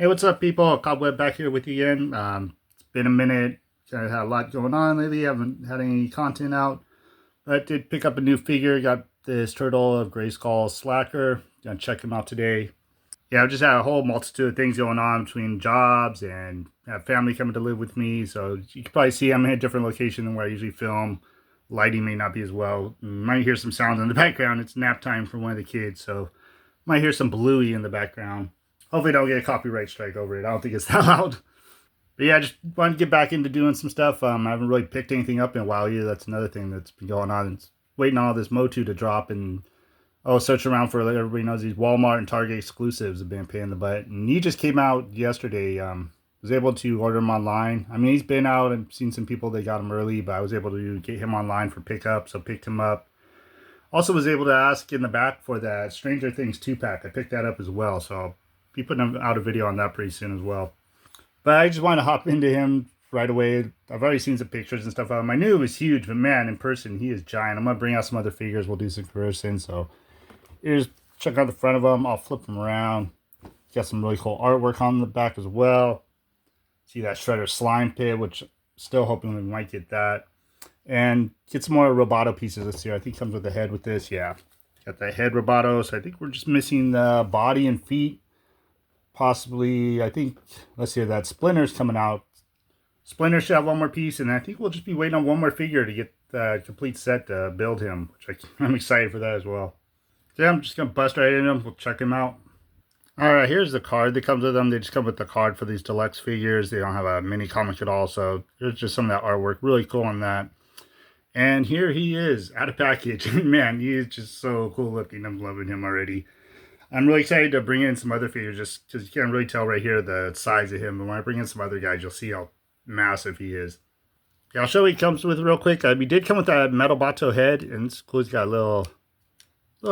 Hey, what's up, people? Cobweb back here with you again. It's been a minute. I had a lot going on lately. I haven't had any content out. But I did pick up a new figure. Got this Turtle of Grayskull Sla'ker. Gonna check him out today. Yeah, I've just had a whole multitude of things going on between jobs and have family coming to live with me. So you can probably see I'm in a different location than where I usually film. Lighting may not be as well. You might hear some sounds in the background. It's nap time for one of the kids, so might hear some bluey in the background. Hopefully, don't get a copyright strike over it. I don't think it's that loud. But yeah, I just wanted to get back into doing some stuff. I haven't really picked anything up in a while either. That's another thing that's been going on. It's waiting on all this Motu to drop and search around for, like everybody knows, these Walmart and Target exclusives have been paying the butt. And he just came out yesterday. Was able to order him online. I mean, he's been out. I've seen some people that got him early, but I was able to get him online for pickup, so picked him up. Also was able to ask in the back for that Stranger Things 2-pack. I picked that up as well, so I'll be putting out a video on that pretty soon as well. But I just wanted to hop into him right away. I've already seen some pictures and stuff of him. I knew it was huge, but man, in person, he is giant. I'm going to bring out some other figures. We'll do some comparisons. So here's, check out the front of him. I'll flip him around. Got some really cool artwork on the back as well. See that Shredder slime pit, which still hoping we might get that. And get some more Roboto pieces this year. I think comes with the head with this. Yeah. Got the head Roboto. So I think we're just missing the body and feet. Possibly, I think, let's see, that Splinter's coming out. Splinter should have one more piece. And I think we'll just be waiting on one more figure to get the complete set to build him. Which I'm excited for that as well. So yeah, I'm just going to bust right into him. We'll check him out. Alright, here's the card that comes with them. They just come with the card for these deluxe figures. They don't have a mini comic at all. So there's just some of that artwork. Really cool on that. And here he is, out of package. Man, he is just so cool looking. I'm loving him already. I'm really excited to bring in some other figures just because you can't really tell right here the size of him. But when I bring in some other guys, you'll see how massive he is. Yeah, I'll show you what he comes with real quick. He did come with that metal Bato head, and it's cool. He's got a little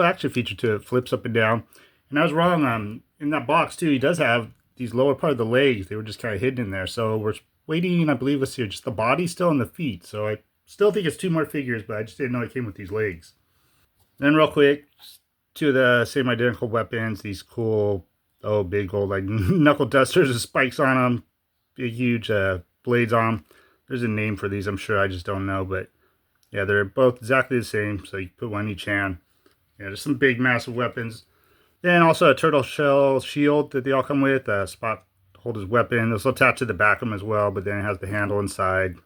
action feature to it. Flips up and down. And I was wrong. In that box, too, he does have these lower part of the legs. They were just kind of hidden in there. So we're waiting, I believe, let's see, just the body still and the feet. So I still think it's two more figures, but I just didn't know it came with these legs. Then real quick, two of the same identical weapons. These cool, big old like knuckle dusters with spikes on them. Big, huge blades on them. There's a name for these, I'm sure. I just don't know. But yeah, they're both exactly the same. So you put one in each hand. Yeah, there's some big, massive weapons. Then also a turtle shell shield that they all come with. A spot to hold his weapon. This will attach to the back of them as well. But then it has the handle inside.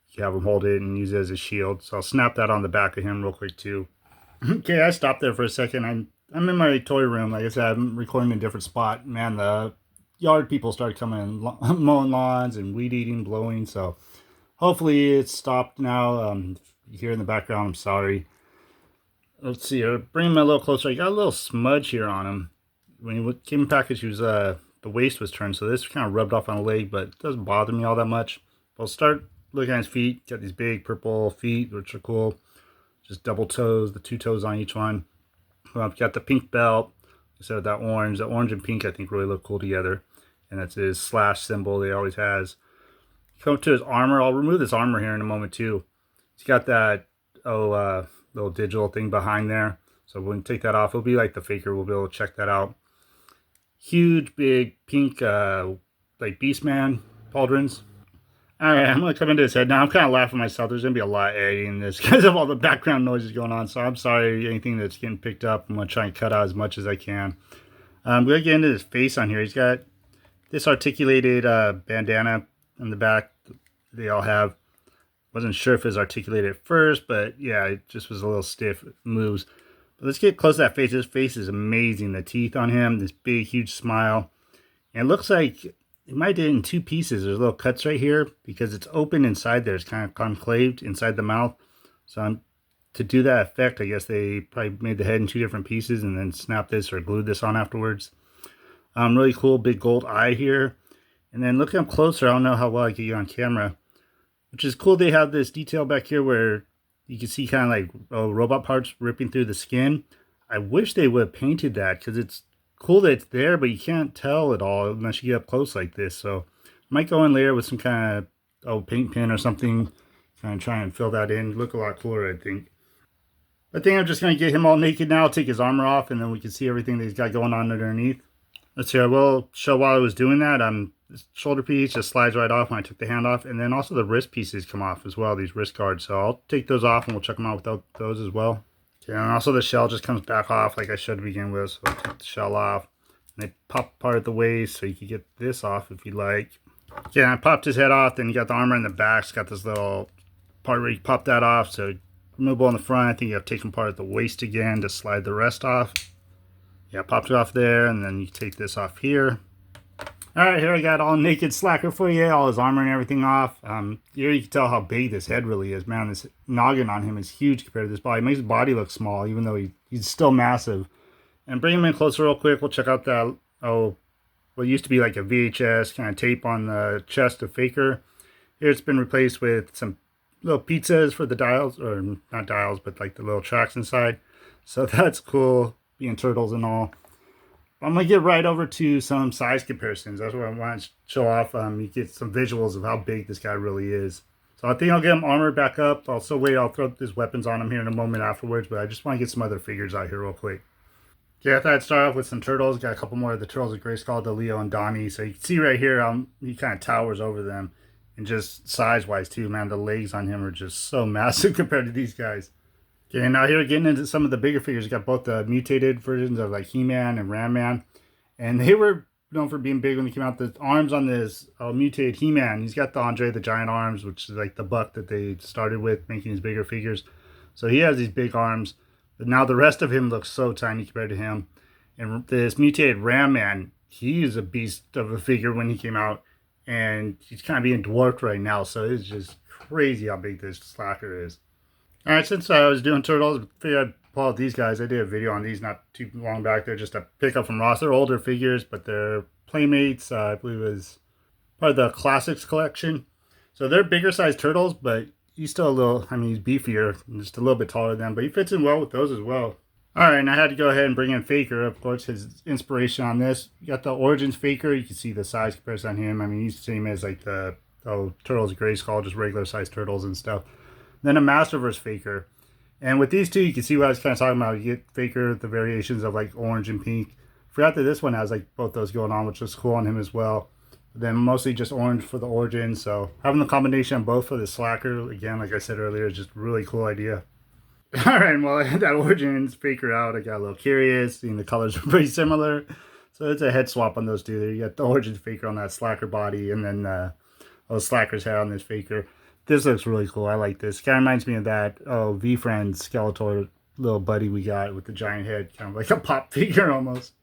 You have him hold it and use it as a shield. So I'll snap that on the back of him real quick too. Okay, I stopped there for a second. I'm in my toy room. Like I said, I'm recording in a different spot. Man, the yard people started coming and mowing lawns and weed eating, blowing. So hopefully it's stopped now. You hear in the background, I'm sorry. Let's see. I'll bring him a little closer. I got a little smudge here on him. When he came in package, he was the waist was turned, so this kind of rubbed off on the leg, but it doesn't bother me all that much. I'll start looking at his feet. Got these big purple feet, which are cool. Just double toes, the two toes on each one. I've got the pink belt instead of that orange. The orange and pink, I think, really look cool together. And that's his slash symbol he always has. Come to his armor. I'll remove this armor here in a moment, too. He's got that, little digital thing behind there. So when we take that off, it'll be like the faker. We'll be able to check that out. Huge, big, pink, like Beastman pauldrons. Alright, I'm going to come into his head. Now, I'm kind of laughing myself. There's going to be a lot editing this because of all the background noises going on. So I'm sorry, anything that's getting picked up. I'm going to try and cut out as much as I can. I'm going to get into his face on here. He's got this articulated bandana in the back. They all have. Wasn't sure if it was articulated at first, but yeah, it just was a little stiff. It moves. But let's get close to that face. His face is amazing. The teeth on him, this big, huge smile. And it looks like it might do it in two pieces. There's little cuts right here because it's open inside there. It's kind of concaved inside the mouth. So to do that effect, I guess they probably made the head in two different pieces and then snapped this or glued this on afterwards. Really cool big gold eye here. And then look up closer. I don't know how well I get you on camera. Which is cool. They have this detail back here where you can see kind of like robot parts ripping through the skin. I wish they would have painted that because it's cool that it's there, but you can't tell at all unless you get up close like this. So I might go in later with some kind of paint pen or something, kind of try and fill that in. Look a lot cooler, I think. I think I'm just going to get him all naked now, take his armor off, and then we can see everything that he's got going on underneath. Let's see, I will show while I was doing that. This shoulder piece just slides right off when I took the hand off, and then also the wrist pieces come off as well, these wrist guards. So I'll take those off and we'll check them out without those as well. Okay, and also the shell just comes back off like I should to begin with. So I'll take the shell off. And they pop apart at the waist, so you can get this off if you like. Yeah, I popped his head off, then you got the armor in the back. It's got this little part where you pop that off, so removable in the front. I think you have to take them apart at the waist again to slide the rest off. Yeah, popped it off there, and then you take this off here. Alright, here I got all naked Sla'ker for you, all his armor and everything off. Here you can tell how big this head really is. Man, this noggin on him is huge compared to this body. It makes his body look small, even though he's still massive. And bring him in closer real quick. We'll check out that, what used to be like a VHS kind of tape on the chest of Faker. Here it's been replaced with some little pizzas for the dials, or not dials, but like the little tracks inside. So that's cool, being turtles and all. I'm going to get right over to some size comparisons. That's what I want to show off. You get some visuals of how big this guy really is. So I think I'll get him armored back up. I'll throw his weapons on him here in a moment afterwards, but I just want to get some other figures out here real quick. Okay, I thought I'd start off with some turtles. Got a couple more of the Turtles of Grayskull, the Leo and Donnie. So you can see right here, he kind of towers over them. And just size-wise too, man, the legs on him are just so massive compared to these guys. Okay, now here getting into some of the bigger figures. You got both the mutated versions of like He-Man and Ram-Man. And they were known for being big when they came out. The arms on this mutated He-Man, he's got the Andre the Giant arms, which is like the buck that they started with, making these bigger figures. So he has these big arms. But now the rest of him looks so tiny compared to him. And this mutated Ram-Man, he is a beast of a figure when he came out. And he's kind of being dwarfed right now. So it's just crazy how big this Sla'ker is. Alright, since I was doing turtles, I figured I'd pull out these guys. I did a video on these not too long back. They're just a pickup from Ross. They're older figures, but they're Playmates. I believe it was part of the Classics collection. So they're bigger sized turtles, but he's still a little, he's beefier, just a little bit taller than them, but he fits in well with those as well. Alright, and I had to go ahead and bring in Faker, of course, his inspiration on this. You got the Origins Faker. You can see the size comparison on him. He's the same as like the Turtles of Grayskull, just regular sized turtles and stuff. Then a Masterverse Faker. And with these two, you can see what I was kind of talking about. You get Faker, the variations of like orange and pink. Forgot that this one has like both those going on, which was cool on him as well. But then mostly just orange for the Origins. So having the combination of both for the Sla'ker, again, like I said earlier, is just a really cool idea. Alright, well, I had that Origins Faker out. I got a little curious, seeing the colors are pretty similar. So it's a head swap on those two there. You got the Origins Faker on that Sla'ker body, and then Sla'ker's head on this Faker. This looks really cool. I like this. Kind of reminds me of that V-Friend Skeletor little buddy we got with the giant head. Kind of like a pop figure almost.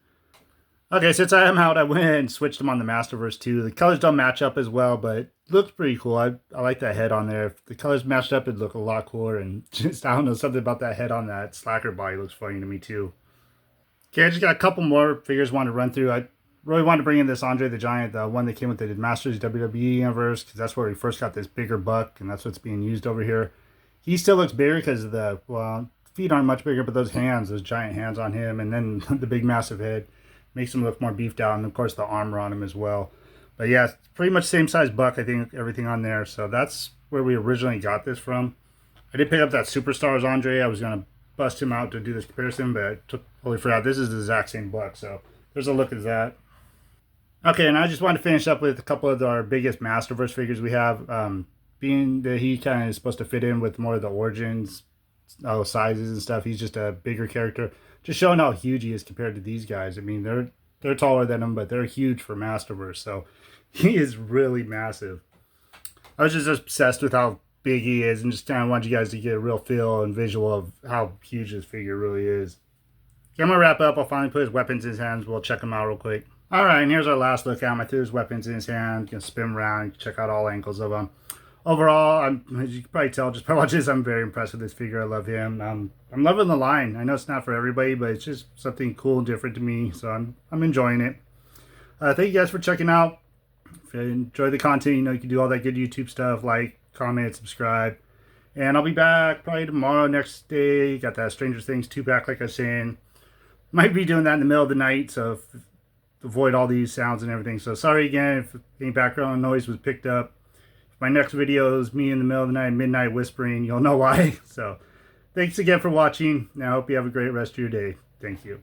Okay, since I am out, I went and switched them on the Masterverse too. The colors don't match up as well, but it looks pretty cool. I like that head on there. If the colors matched up, it'd look a lot cooler. And just, I don't know, something about that head on that Sla'ker body looks funny to me too. Okay, I just got a couple more figures I wanted to run through. I really wanted to bring in this Andre the Giant, the one that came with the Masters WWE Universe, because that's where we first got this bigger buck, and that's what's being used over here. He still looks bigger because of the, well, feet aren't much bigger, but those hands, those giant hands on him, and then the big massive head makes him look more beefed out, and of course the armor on him as well. But yeah, it's pretty much same size buck, I think, everything on there. So that's where we originally got this from. I did pick up that Superstars Andre. I was going to bust him out to do this comparison, but I totally forgot. This is the exact same buck, so there's a look at that. Okay, and I just wanted to finish up with a couple of our biggest Masterverse figures we have. Being that he kind of is supposed to fit in with more of the Origins sizes and stuff, he's just a bigger character. Just showing how huge he is compared to these guys. They're taller than him, but they're huge for Masterverse, so he is really massive. I was just obsessed with how big he is, and just kind of want you guys to get a real feel and visual of how huge this figure really is. Okay, I'm going to wrap up. I'll finally put his weapons in his hands. We'll check them out real quick. Alright, and here's our last look at him. I threw his weapons in his hand. You can spin around, check out all angles of him. Overall, as you can probably tell just by watching this, I'm very impressed with this figure. I love him. I'm loving the line. I know it's not for everybody, but it's just something cool and different to me, so I'm enjoying it. Thank you guys for checking out. If you enjoy the content, you can do all that good YouTube stuff, like, comment, subscribe. And I'll be back probably tomorrow, next day. Got that Stranger Things 2 back, like I was saying. Might be doing that in the middle of the night, so avoid all these sounds and everything. So sorry again if any background noise was picked up. If my next video is me in the middle of the night, midnight whispering, you'll know why. So thanks again for watching, and I hope you have a great rest of your day. Thank you.